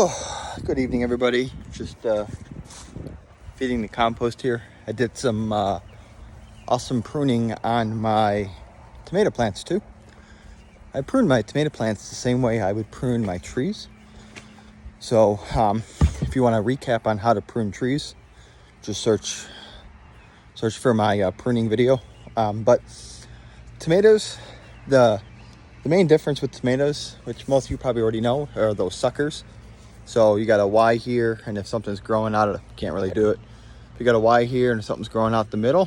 Oh, good evening, everybody. Just feeding the compost here. I did some awesome pruning on my tomato plants too. I prune my tomato plants the same way I would prune my trees. So if you want to recap on how to prune trees, just search for my pruning video. But tomatoes, the main difference with tomatoes, which most of you probably already know, are those suckers. So you got a Y here, and if something's growing out of it, can't really do it. If you got a Y here and something's growing out the middle,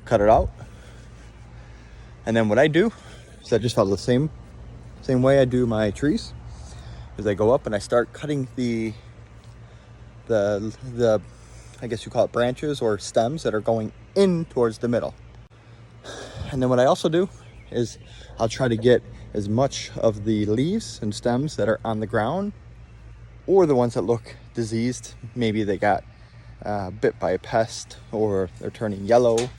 cut it out. And then what I do is I just follow the same way I do my trees. Is I go up and I start cutting the I guess you call it branches or stems that are going in towards the middle. And then what I also do is I'll try to get as much of the leaves and stems that are on the ground, or the ones that look diseased. Maybe they got bit by a pest, or they're turning yellow,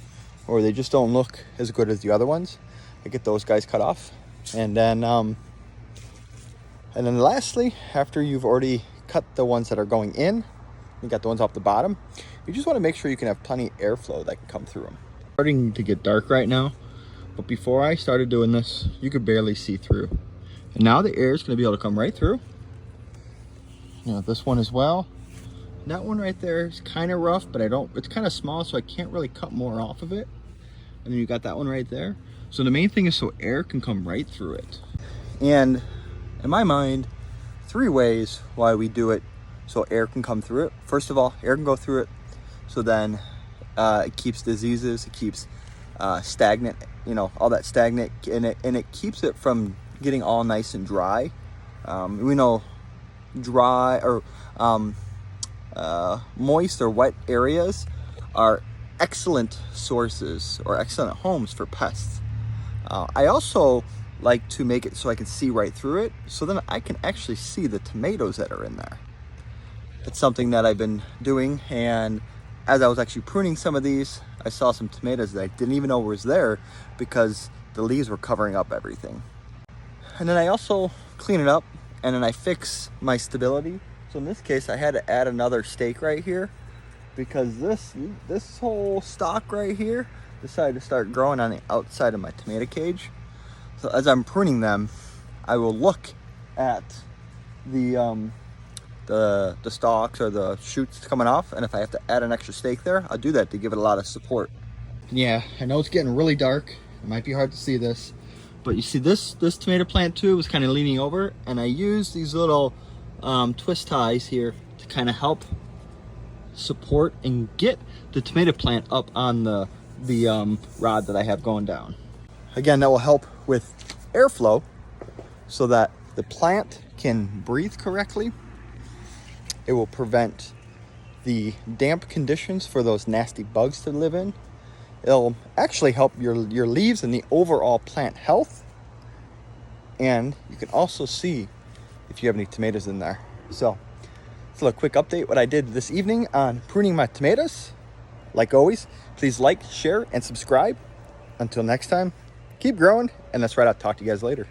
or they just don't look as good as the other ones. I get those guys cut off. And then lastly, after you've already cut the ones that are going in, you got the ones off the bottom, you just want to make sure you can have plenty of airflow that can come through them. It's starting to get dark right now, but before I started doing this, you could barely see through. And now the air is going to be able to come right through. You know, this one as well. That one right there is kind of rough, but it's kind of small, so I can't really cut more off of it. And then you got that one right there. So the main thing is so air can come right through it. And in my mind, 3 ways why we do it so air can come through it. First of all, air can go through it, so then it keeps diseases, it keeps stagnant, you know, all that stagnant in it, and it keeps it from getting all nice and dry. We know dry or moist or wet areas are excellent sources or excellent homes for pests. I also like to make it so I can see right through it, so then I can actually see the tomatoes that are in there. It's something that I've been doing, and as I was actually pruning some of these, I saw some tomatoes that I didn't even know was there because the leaves were covering up everything. And then I also clean it up, and then I fix my stability. So in this case, I had to add another stake right here because this whole stalk right here decided to start growing on the outside of my tomato cage. So as I'm pruning them, I will look at the stalks or the shoots coming off, and if I have to add an extra stake there, I'll do that to give it a lot of support. Yeah, I know it's getting really dark. It might be hard to see this, but you see this tomato plant too was kind of leaning over, and I used these little twist ties here to kind of help support and get the tomato plant up on the rod that I have going down. Again, that will help with airflow so that the plant can breathe correctly. It will prevent the damp conditions for those nasty bugs to live in. It'll actually help your leaves and the overall plant health. And you can also see if you have any tomatoes in there. So it's a little quick update what I did this evening on pruning my tomatoes. Like always, please like, share, and subscribe. Until next time, keep growing, and that's right. I'll talk to you guys later.